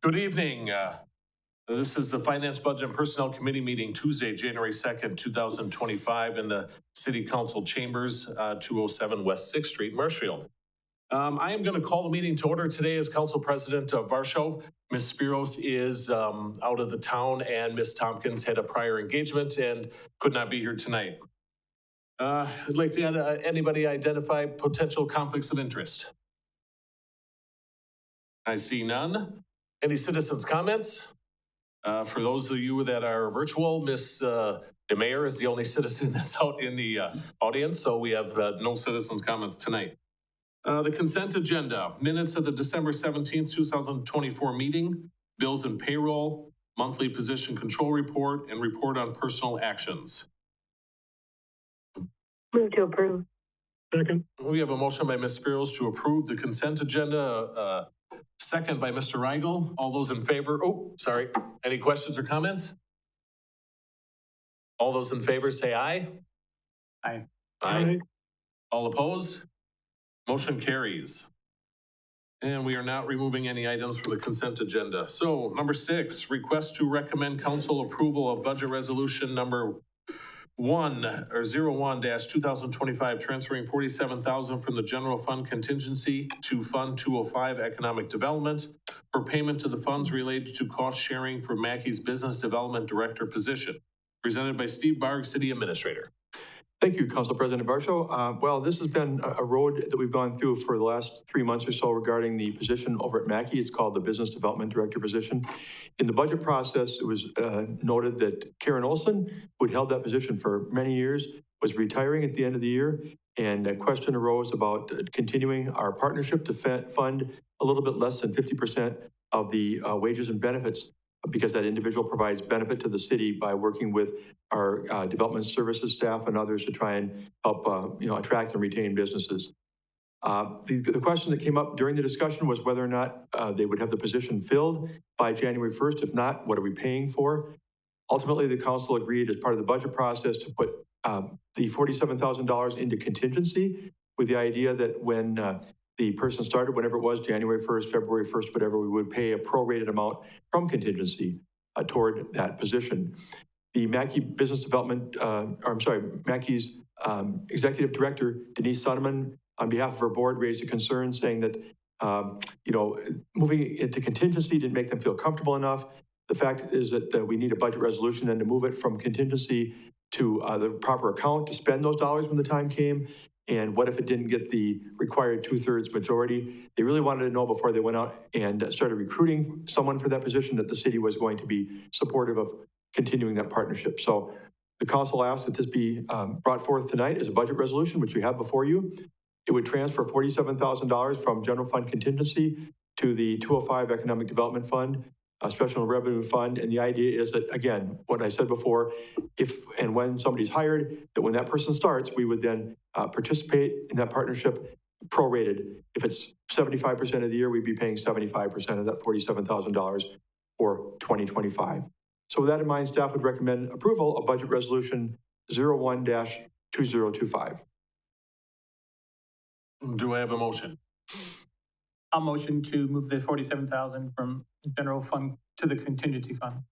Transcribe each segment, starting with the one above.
Good evening. This is the Finance, Budget, and Personnel Committee meeting Tuesday, January 2nd, 2025 in the City Council Chambers, 207 West 6th Street, Marshfield. I am going to call the meeting to order today as Council President of Varsho. Ms. Spiros is out of the town, and Ms. Tompkins had a prior engagement and could not be here tonight. I'd like to anybody identify potential conflicts of interest. I see none. Any citizens' comments? For those of you that are virtual, the mayor is the only citizen that's out in the audience, so we have no citizens' comments tonight. The consent agenda, minutes of the December 17th, 2024 meeting, bills and payroll, monthly position control report, and report on personal actions. Move to approve. Second. We have a motion by Ms. Spiros to approve the consent agenda. Second by Mr. Reigel. All those in favor? Oh, sorry. Any questions or comments? All those in favor say aye. Aye. Aye. All opposed? Motion carries. And we are not removing any items from the consent agenda. So number 6, request to recommend council approval of budget resolution number 01-2025, transferring $47,000 from the general fund contingency to Fund 205 Economic Development for payment to the funds related to cost sharing for Mackey's Business Development Director position. Presented by Steve Barg, City Administrator. Thank you, Council President Varsho. Well, this has been a road that we've gone through for the last 3 months or so regarding the position over at Mackey. It's called the Business Development Director position. In the budget process, it was noted that Karen Olson, who had held that position for many years, was retiring at the end of the year, and a question arose about continuing our partnership to fund a little bit less than 50% of the wages and benefits, because that individual provides benefit to the city by working with our development services staff and others to try and help attract and retain businesses. The question that came up during the discussion was whether or not they would have the position filled by January 1st. If not, what are we paying for? Ultimately, the council agreed as part of the budget process to put the $47,000 into contingency, with the idea that when the person started, whenever it was, January 1st, February 1st, whatever, we would pay a prorated amount from contingency toward that position. The Mackey Business Development, Mackey's Executive Director, Denise Sonneman, on behalf of her board, raised a concern saying that, moving into contingency didn't make them feel comfortable enough. The fact is that we need a budget resolution then to move it from contingency to the proper account to spend those dollars when the time came. And what if it didn't get the required 2/3 majority? They really wanted to know before they went out and started recruiting someone for that position that the city was going to be supportive of continuing that partnership. So the council asked that this be brought forth tonight as a budget resolution, which you have before you. It would transfer $47,000 from general fund contingency to the 205 Economic Development Fund, a special revenue fund. And the idea is that, again, what I said before, if and when somebody's hired, that when that person starts, we would then participate in that partnership prorated. If it's 75% of the year, we'd be paying 75% of that $47,000 for 2025. So with that in mind, staff would recommend approval of budget resolution 01-2025. Do I have a motion? I'll motion to move the $47,000 from the general fund to the contingency fund.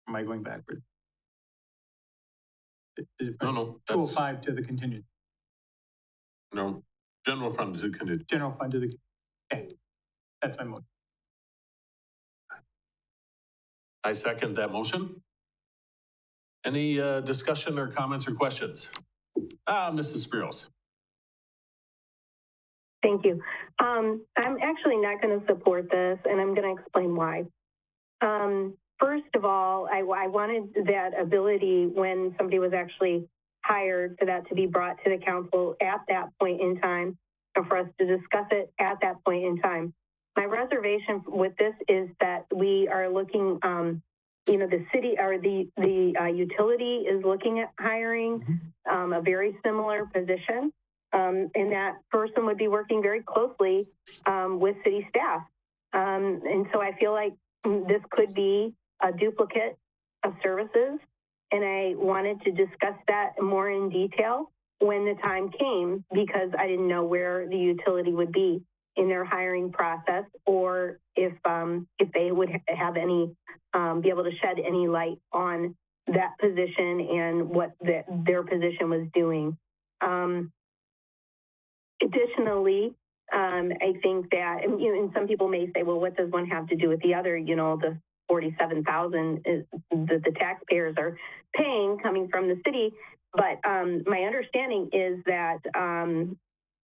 Am I going backwards? No. 205 to the contingency. No. General fund to the contingency. General fund to the, okay. That's my motion. I second that motion. Any discussion or comments or questions? Mrs. Spiros. Thank you. I'm actually not going to support this, and I'm going to explain why. First of all, I wanted that ability when somebody was actually hired for that to be brought to the council at that point in time, and for us to discuss it at that point in time. My reservation with this is that we are looking, the city or the utility is looking at hiring a very similar position. And that person would be working very closely with city staff. And so I feel like this could be a duplicate of services. And I wanted to discuss that more in detail when the time came, because I didn't know where the utility would be. in their hiring process, or if they would have any, be able to shed any light on that position and what their position was doing. Additionally, I think that, and some people may say, well, what does one have to do with the other? The 47,000 is that the taxpayers are paying coming from the city. But my understanding is that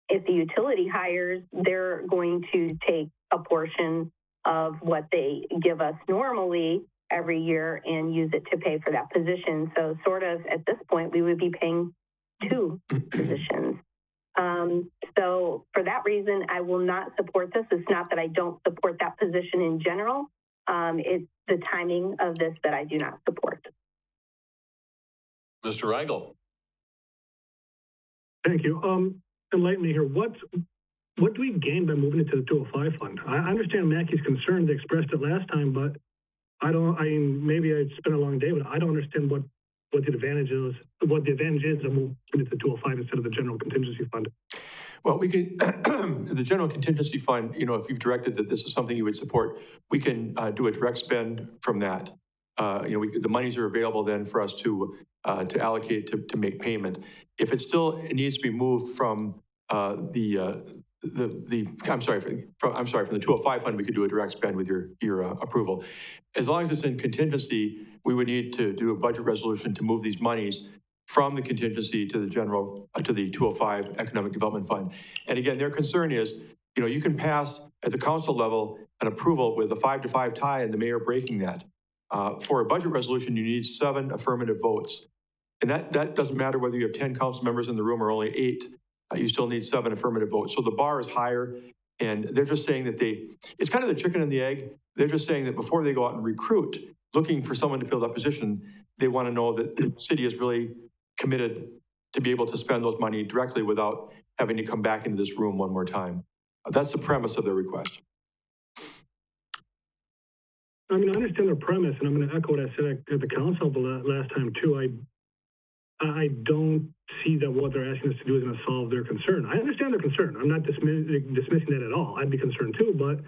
if the utility hires, they're going to take a portion of what they give us normally every year and use it to pay for that position. So sort of at this point, we would be paying two positions. So for that reason, I will not support this. It's not that I don't support that position in general. It's the timing of this that I do not support. Mr. Rigel. Thank you. Enlighten me here. What do we gain by moving it to the 205 fund? I understand Mackey's concern. They expressed it last time, but maybe I spent a long day, but I don't understand what the advantage is of moving it to the 205 instead of the general contingency fund. Well, we can, the general contingency fund, if you've directed that this is something you would support, we can do a direct spend from that. The monies are available then for us to allocate to make payment. If it needs to be moved from from the 205 fund, we could do a direct spend with your approval. As long as it's in contingency, we would need to do a budget resolution to move these monies from the contingency to the general, to the 205 Economic Development Fund. And again, their concern is, you can pass at the council level an approval with a 5-5 tie and the mayor breaking that. For a budget resolution, you need 7 affirmative votes. And that doesn't matter whether you have 10 council members in the room or only 8, you still need 7 affirmative votes. So the bar is higher, and they're just saying that it's kind of the chicken and the egg. They're just saying that before they go out and recruit, looking for someone to fill that position, they want to know that the city is really committed to be able to spend those money directly without having to come back into this room one more time. That's the premise of their request. I understand their premise, and I'm going to echo what I said at the council the last time too. I don't see that what they're asking us to do is going to solve their concern. I understand their concern. I'm not dismissing that at all. I'd be concerned too, but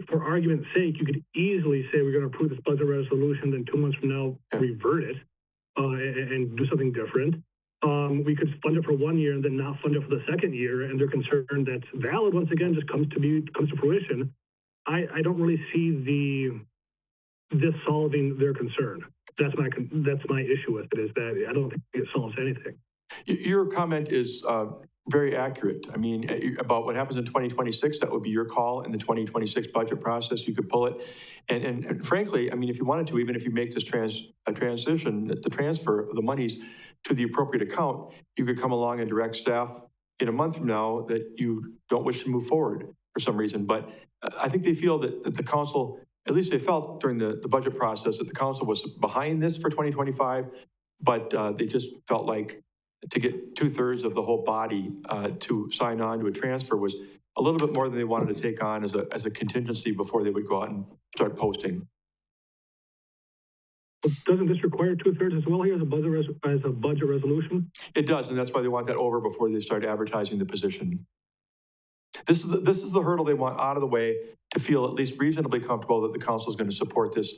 for argument's sake, you could easily say we're going to approve this budget resolution, then 2 months from now, revert it and do something different. We could fund it for 1 year and then not fund it for the second year, and their concern that's valid once again just comes to fruition. I don't really see this solving their concern. That's my issue with it, is that I don't think it solves anything. Your comment is very accurate. About what happens in 2026, that would be your call. In the 2026 budget process, you could pull it. And frankly, if you wanted to, even if you make this transition, the transfer of the monies to the appropriate account, you could come along and direct staff in a month from now that you don't wish to move forward for some reason. But I think they feel that the council, at least they felt during the budget process, that the council was behind this for 2025, but they just felt like to get 2/3 of the whole body to sign on to a transfer was a little bit more than they wanted to take on as a contingency before they would go out and start posting. Doesn't this require 2/3 as well here as a budget resolution? It does, and that's why they want that over before they start advertising the position. This is the hurdle they want out of the way to feel at least reasonably comfortable that the council is going to support this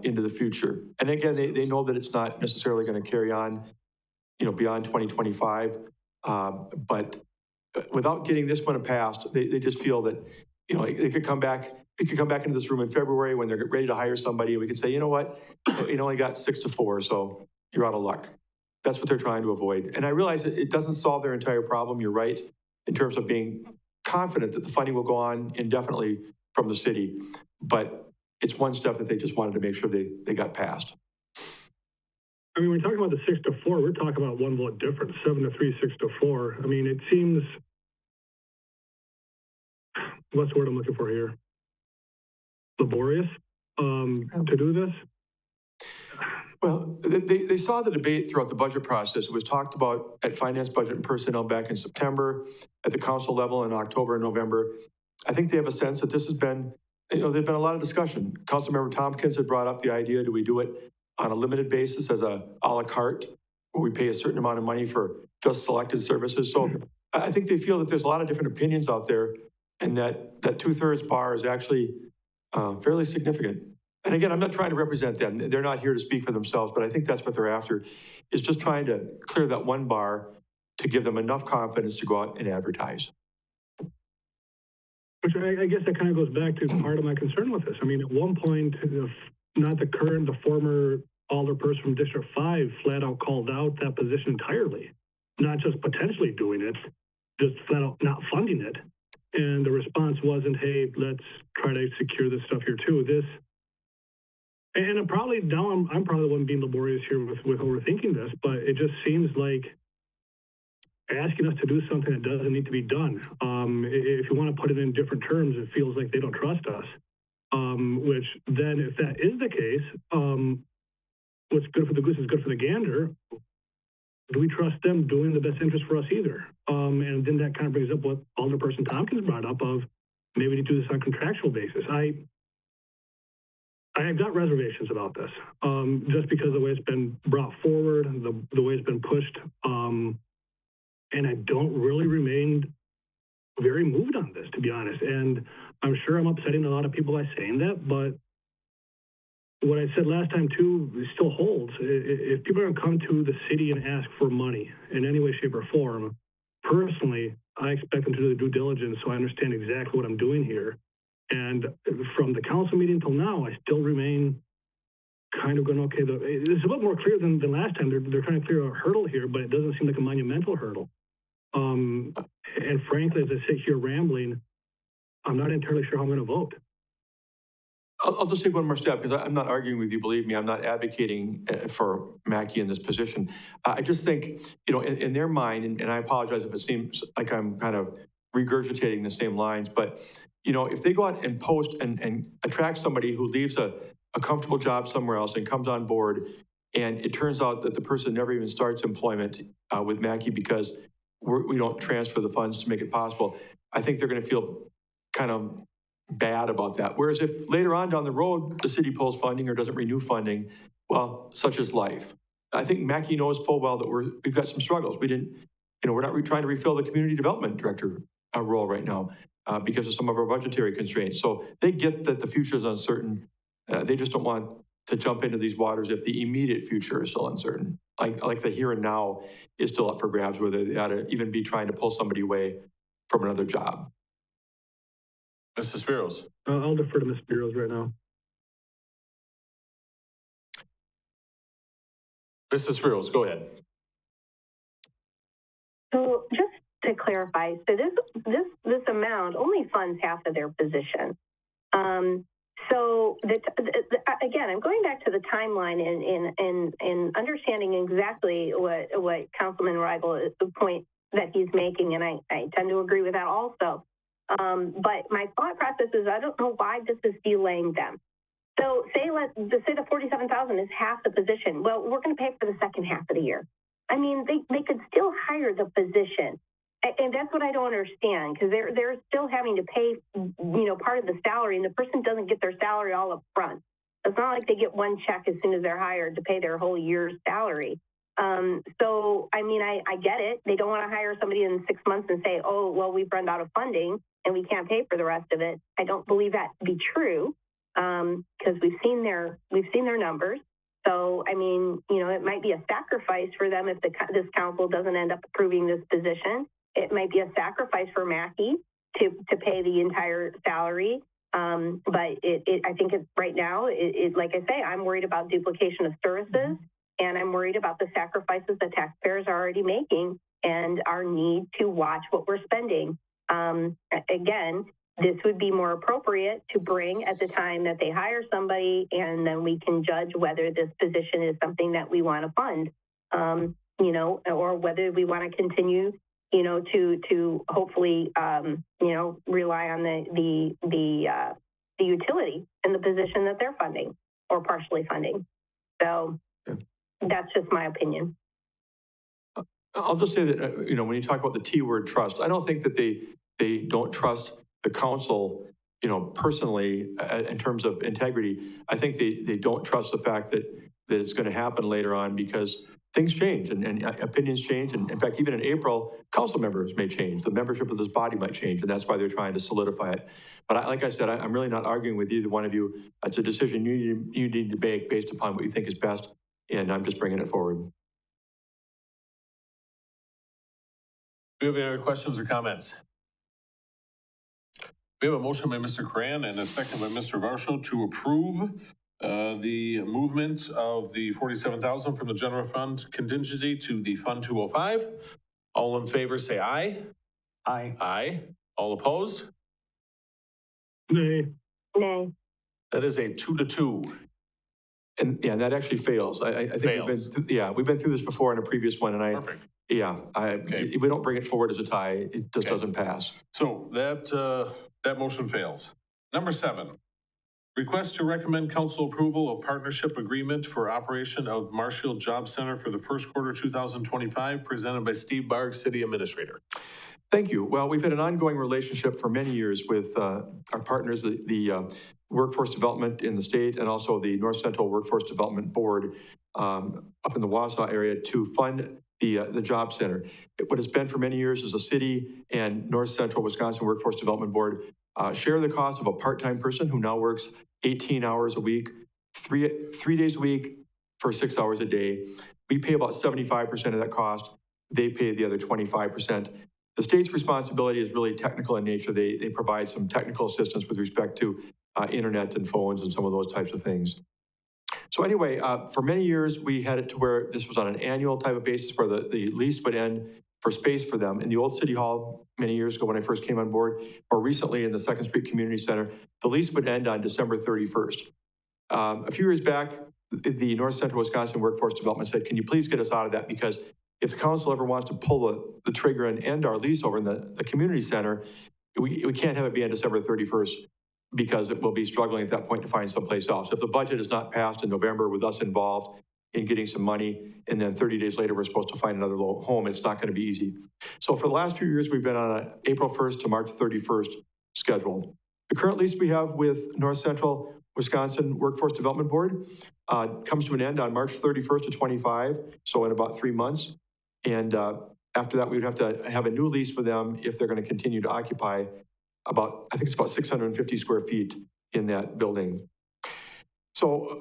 into the future. And again, they know that it's not necessarily going to carry on, beyond 2025. But without getting this one passed, they just feel that, they could come back. We could come back into this room in February when they're ready to hire somebody, and we could say, you know what, it only got 6-4, so you're out of luck. That's what they're trying to avoid. And I realize that it doesn't solve their entire problem. You're right, in terms of being confident that the funding will go on indefinitely from the city. But it's one step that they just wanted to make sure they got passed. When we're talking about the 6-4, we're talking about one vote difference, 7-3, 6-4. It seems, what's the word I'm looking for here? Laborious to do this? Well, they saw the debate throughout the budget process. It was talked about at Finance, Budget, and Personnel back in September, at the council level in October and November. I think they have a sense that this has been, there's been a lot of discussion. Councilmember Tompkins had brought up the idea, do we do it on a limited basis as a la carte, where we pay a certain amount of money for just selected services? So I think they feel that there's a lot of different opinions out there, and that 2/3 bar is actually fairly significant. And again, I'm not trying to represent them. They're not here to speak for themselves, but I think that's what they're after, is just trying to clear that one bar to give them enough confidence to go out and advertise. Which I guess that kind of goes back to part of my concern with this. I mean, at one point, the former alderperson from District 5 flat out called out that position entirely. Not just potentially doing it, just flat out not funding it. And the response wasn't, hey, let's try to secure this stuff here too. And I'm probably the one being laborious here with overthinking this, but it just seems like asking us to do something that doesn't need to be done. If you want to put it in different terms, it feels like they don't trust us. Which then, if that is the case, what's good for the goose is good for the gander. Do we trust them doing the best interest for us either? And then that kind of brings up what Alderperson Tompkins brought up of maybe to do this on a contractual basis. I've got reservations about this, just because of the way it's been brought forward, the way it's been pushed, and I don't really remain very moved on this, to be honest. And I'm sure I'm upsetting a lot of people by saying that, but what I said last time too still holds. If people are going to come to the city and ask for money in any way, shape, or form, personally, I expect them to do the due diligence so I understand exactly what I'm doing here. And from the council meeting till now, I still remain kind of going, okay, it's a bit more clear than last time. They're trying to clear a hurdle here, but it doesn't seem like a monumental hurdle. And frankly, as I sit here rambling, I'm not entirely sure how I'm going to vote. I'll just take one more step, because I'm not arguing with you. Believe me, I'm not advocating for Mackey in this position. I just think, in their mind, and I apologize if it seems like I'm kind of regurgitating the same lines, but, if they go out and post and attract somebody who leaves a comfortable job somewhere else and comes on board, and it turns out that the person never even starts employment with Mackey because we don't transfer the funds to make it possible, I think they're going to feel kind of bad about that. Whereas if later on down the road, the city pulls funding or doesn't renew funding, well, such is life. I think Mackey knows full well that we've got some struggles. We're not trying to refill the community development director role right now because of some of our budgetary constraints. So they get that the future is uncertain. They just don't want to jump into these waters if the immediate future is still uncertain. Like the here and now is still up for grabs, whether they ought to even be trying to pull somebody away from another job. Mrs. Spiros. I'll defer to Ms. Spiros right now. Mrs. Spiros, go ahead. So just to clarify, so this amount only funds half of their position. So again, I'm going back to the timeline and understanding exactly what Councilman Rigel, the point that he's making, and I tend to agree with that also. But my thought process is I don't know why this is delaying them. So say the 47,000 is half the position. Well, we're going to pay for the second half of the year. I mean, they could still hire the position. And that's what I don't understand, because they're still having to pay, part of the salary, and the person doesn't get their salary all up front. It's not like they get one check as soon as they're hired to pay their whole year's salary. So, I mean, I get it. They don't want to hire somebody in 6 months and say, oh, well, we've run out of funding and we can't pay for the rest of it. I don't believe that to be true, because we've seen their numbers. So, I mean, it might be a sacrifice for them if this council doesn't end up approving this position. It might be a sacrifice for Mackey to pay the entire salary. But I think right now, like I say, I'm worried about duplication of services, and I'm worried about the sacrifices that taxpayers are already making and our need to watch what we're spending. Again, this would be more appropriate to bring at the time that they hire somebody, and then we can judge whether this position is something that we want to fund, or whether we want to continue, to hopefully, rely on the utility in the position that they're funding or partially funding. So that's just my opinion. I'll just say that, when you talk about the T word trust, I don't think that they don't trust the council, personally, in terms of integrity. I think they don't trust the fact that it's going to happen later on, because things change and opinions change. And in fact, even in April, council members may change. The membership of this body might change, and that's why they're trying to solidify it. But like I said, I'm really not arguing with either one of you. It's a decision you need to make based upon what you think is best, and I'm just bringing it forward. Do you have any other questions or comments? We have a motion by Mr. Cran and a second by Mr. Varsho to approve the movement of the $47,000 from the general fund contingency to the Fund 205. All in favor, say aye. Aye. Aye. All opposed? Nay. Nay. That is a 2-2. And yeah, that actually fails. I think Fails. we've been through this before in a previous one, and Perfect. if we don't bring it forward as a tie, it just Okay. doesn't pass. So that motion fails. Number 7, request to recommend council approval of partnership agreement for operation of Marshfield Job Center for the first quarter 2025, presented by Steve Barg, City Administrator. Thank you. Well, we've had an ongoing relationship for many years with our partners, the Workforce Development in the state, and also the North Central Workforce Development Board up in the Wausau area to fund the job center. What it's been for many years is the city and North Central Wisconsin Workforce Development Board share the cost of a part-time person who now works 18 hours a week, three days a week for 6 hours a day. We pay about 75% of that cost. They pay the other 25%. The state's responsibility is really technical in nature. They provide some technical assistance with respect to internet and phones and some of those types of things. So anyway, for many years, we had it to where this was on an annual type of basis where the lease would end for space for them. In the old City Hall, many years ago when I first came on board, or recently in the Second Street Community Center, the lease would end on December 31st. A few years back, the North Central Wisconsin Workforce Development said, can you please get us out of that? Because if the council ever wants to pull the trigger and end our lease over in the community center, we can't have it be on December 31st because it will be struggling at that point to find someplace else. If the budget is not passed in November with us involved in getting some money, and then 30 days later, we're supposed to find another home, it's not gonna be easy. So for the last few years, we've been on an April 1st to March 31st schedule. The current lease we have with North Central Wisconsin Workforce Development Board comes to an end on March 31st of 25, so in about 3 months. And after that, we would have to have a new lease with them if they're going to continue to occupy I think it's about 650 square feet in that building. So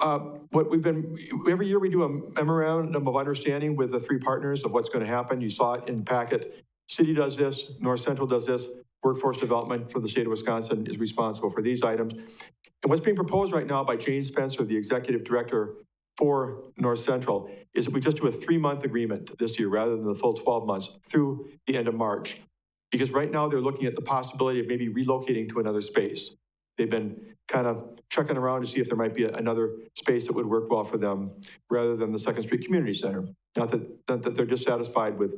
every year we do a memorandum of understanding with the 3 partners of what's going to happen. You saw it in the packet. City does this, North Central does this, Workforce Development for the state of Wisconsin is responsible for these items. And what's being proposed right now by Jane Spencer, the executive director for North Central, is that we just do a 3-month agreement this year rather than the full 12 months through the end of March. Because right now they're looking at the possibility of maybe relocating to another space. They've been kind of checking around to see if there might be another space that would work well for them rather than the Second Street Community Center. Not that they're dissatisfied with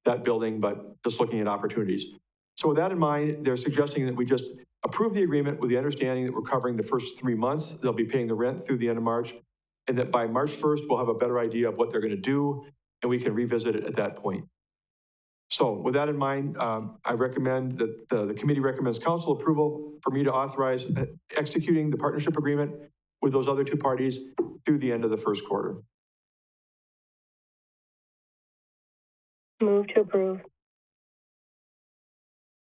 that building, but just looking at opportunities. So with that in mind, they're suggesting that we just approve the agreement with the understanding that we're covering the first 3 months. They'll be paying the rent through the end of March, and that by March 1st, we'll have a better idea of what they're going to do, and we can revisit it at that point. So with that in mind, I recommend that the committee recommends council approval for me to authorize executing the partnership agreement with those other 2 parties through the end of the first quarter. Move to approve.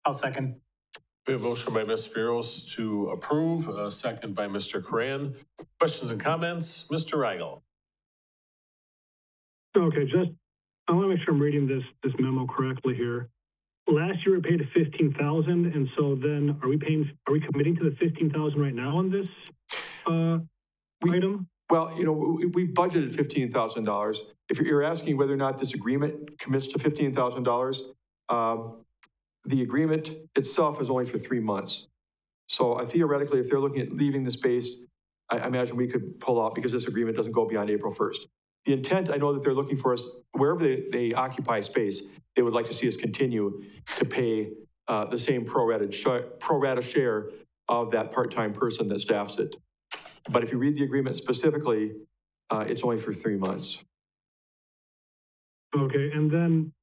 I'll second. We have a motion by Ms. Spiros to approve, a second by Mr. Coran. Questions and comments? Mr. Rigel. Okay, I want to make sure I'm reading this memo correctly here. Last year we paid $15,000, and so then are we committing to the $15,000 right now on this item? Well, we budgeted $15,000. If you're asking whether or not this agreement commits to $15,000, the agreement itself is only for 3 months. So theoretically, if they're looking at leaving the space, I imagine we could pull out because this agreement doesn't go beyond April 1st. The intent, I know that they're looking for us, wherever they occupy space, they would like to see us continue to pay the same pro rata share of that part-time person that staffs it. But if you read the agreement specifically, it's only for 3 months. Okay, and then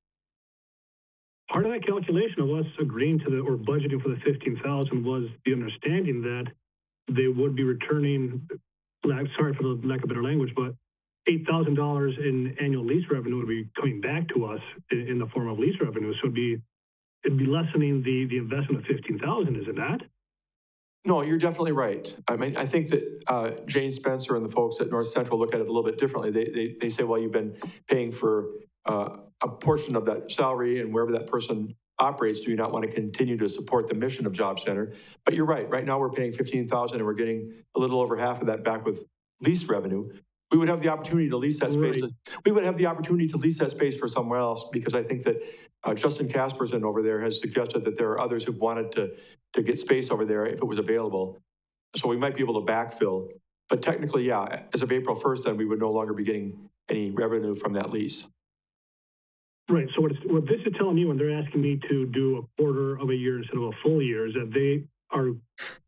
part of that calculation of us agreeing to or budgeting for the $15,000 was the understanding that they would be returning, sorry for the lack of better language, but $8,000 in annual lease revenue would be coming back to us in the form of lease revenue. So it'd be lessening the investment of 15,000, is it not? No, you're definitely right. I mean, I think that Jane Spencer and the folks at North Central look at it a little bit differently. They say, well, you've been paying for a portion of that salary, and wherever that person operates, do you not want to continue to support the mission of Job Center? But you're right. Right now, we're paying 15,000, and we're getting a little over half of that back with lease revenue. We would have the opportunity to lease that space. Right. We would have the opportunity to lease that space for somewhere else, because I think that Justin Casperson over there has suggested that there are others who've wanted to get space over there if it was available. So we might be able to backfill. But technically, yeah, as of April 1st, then we would no longer be getting any revenue from that lease. Right. So what this is telling me when they're asking me to do a quarter of a year instead of a full year is that they are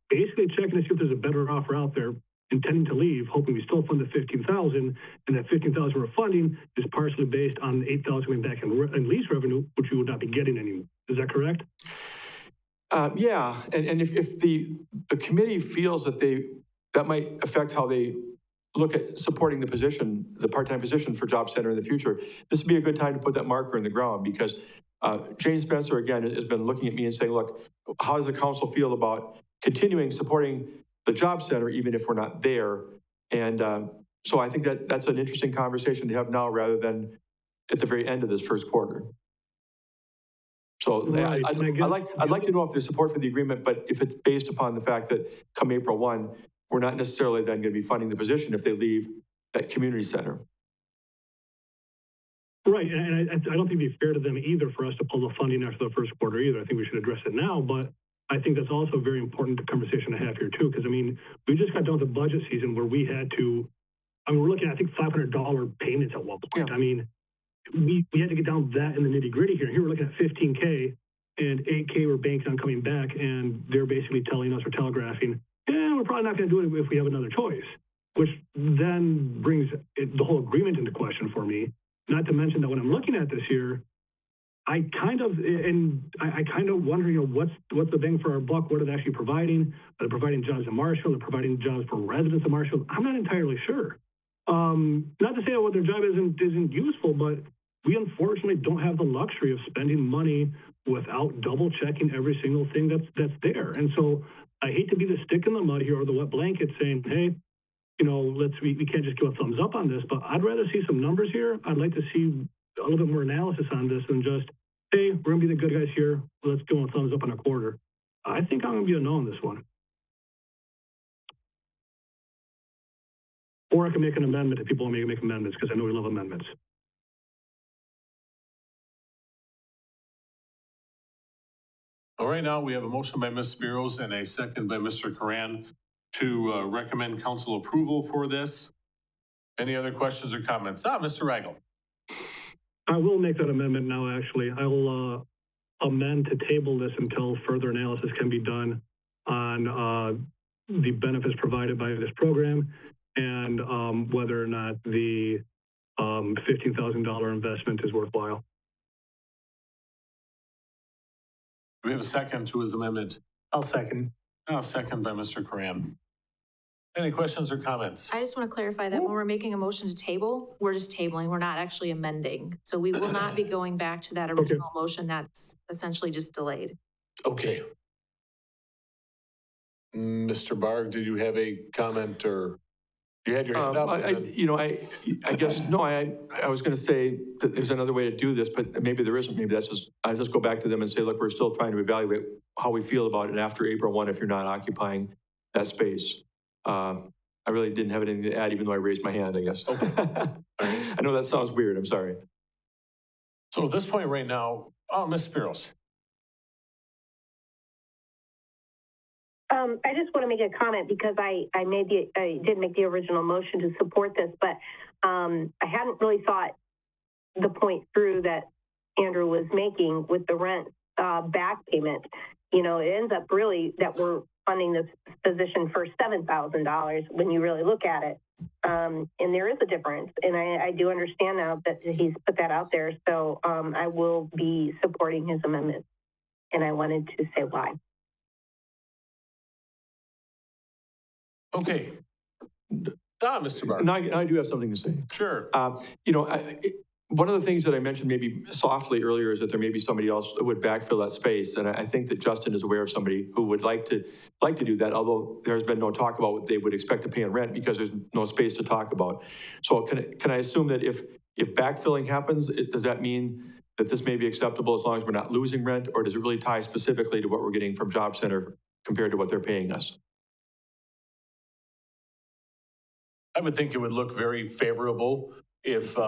basically checking to see if there's a better offer out there, intending to leave, hoping we still fund the 15,000, and that 15,000 we're funding is partially based on 8,000 coming back in lease revenue, which we would not be getting anymore. Is that correct? Yeah, and if the committee feels that might affect how they look at supporting the position, the part-time position for Job Center in the future, this would be a good time to put that marker in the ground, because Jane Spencer, again, has been looking at me and saying, look, how does the council feel about continuing supporting the Job Center even if we're not there? And so I think that's an interesting conversation to have now rather than at the very end of this first quarter. So Right. I'd like to know if there's support for the agreement, but if it's based upon the fact that come April 1, we're not necessarily then going to be funding the position if they leave that community center. Right, and I don't think it'd be fair to them either for us to pull the funding after the first quarter either. I think we should address it now, but I think that's also a very important conversation to have here too, because I mean, we just got done with the budget season where we had to, we're looking at, I think, $500 payments at one point. Yeah. I mean, we had to get down to that in the nitty gritty here. Here we're looking at 15K and 8K we're banking on coming back, and they're basically telling us or telegraphing, yeah, we're probably not going to do it if we have another choice, which then brings the whole agreement into question for me. Not to mention that when I'm looking at this here, I kind of wonder, you know, what's the bang for our buck? What are they actually providing? Are they providing jobs in Marshfield? Are they providing jobs for residents of Marshfield? I'm not entirely sure. Not to say what their job isn't useful, but we unfortunately don't have the luxury of spending money without double checking every single thing that's there. And so I hate to be the stick in the mud here or the wet blanket saying, hey, you know, we can't just give a thumbs up on this, but I'd rather see some numbers here. I'd like to see a little bit more analysis on this than just, hey, we're going to be the good guys here. Let's go a thumbs up on a quarter. I think I'm going to be a no on this one. Or I can make an amendment if people want me to make amendments, because I know we love amendments. All right, now we have a motion by Ms. Spiros and a second by Mr. Coran to recommend council approval for this. Any other questions or comments? Mr. Rigel. I will make that amendment now, actually. I will amend to table this until further analysis can be done on the benefits provided by this program and whether or not the $15,000 investment is worthwhile. Do we have a second to his amendment? I'll second. Second by Mr. Coran. Any questions or comments? I just want to clarify that when we're making a motion to table, we're just tabling. We're not actually amending. So we will not be going back to that original motion that's essentially just delayed. Okay. Mr. Barg, did you have a comment or you had your hand up? I guess, no, I was going to say that there's another way to do this, but maybe there isn't. Maybe that's just, I just go back to them and say, look, we're still trying to evaluate how we feel about it after April 1 if you're not occupying that space. I really didn't have anything to add, even though I raised my hand, I guess. Okay. I know that sounds weird. I'm sorry. So at this point right now, Ms. Spiros. I just want to make a comment because I did make the original motion to support this, but I hadn't really thought the point through that Andrew was making with the rent back payment. You know, it ends up really that we're funding this position for $7,000 when you really look at it. And there is a difference. And I do understand now that he's put that out there. So I will be supporting his amendment. And I wanted to say why. Okay. Mr. Barr. And I do have something to say. Sure. You know, one of the things that I mentioned maybe softly earlier is that there may be somebody else that would backfill that space. And I think that Justin is aware of somebody who would like to do that, although there's been no talk about what they would expect to pay in rent because there's no space to talk about. So can I assume that if backfilling happens, does that mean that this may be acceptable as long as we're not losing rent, or does it really tie specifically to what we're getting from Job Center compared to what they're paying us? I would think it would look very favorable if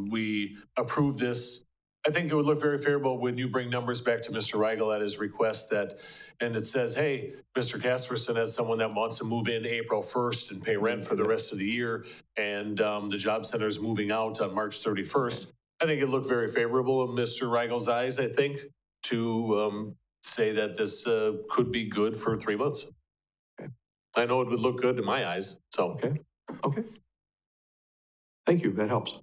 we approve this. I think it would look very favorable when you bring numbers back to Mr. Rigel at his request and it says, hey, Mr. Casperson has someone that wants to move in April 1st and pay rent for the rest of the year, and the Job Center is moving out on March 31st. I think it looked very favorable in Mr. Rigel's eyes, I think, to say that this could be good for 3 months. Okay. I know it would look good in my eyes, so. Okay. Thank you, that helps.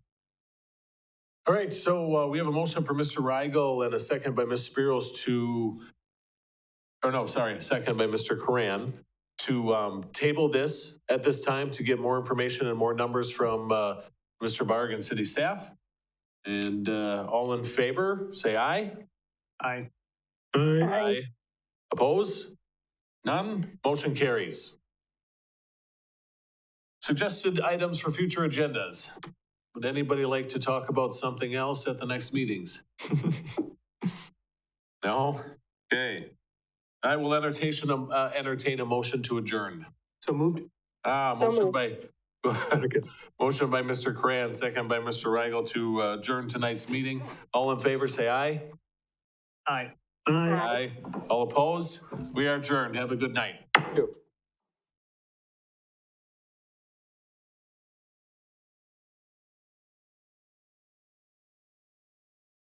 All right, so we have a motion for Mr. Rigel and a second by Ms. Spiros second by Mr. Coran to table this at this time to get more information and more numbers from Mr. Barg and city staff. And all in favor, say aye. Aye. Aye. Oppose? None? Motion carries. Suggested items for future agendas. Would anybody like to talk about something else at the next meetings? No? Okay. I will entertain a motion to adjourn. So moved. Motion by Mr. Cran, second by Mr. Rigel to adjourn tonight's meeting. All in favor, say aye. Aye. Aye. Aye. All opposed? We are adjourned. Have a good night. Thank you.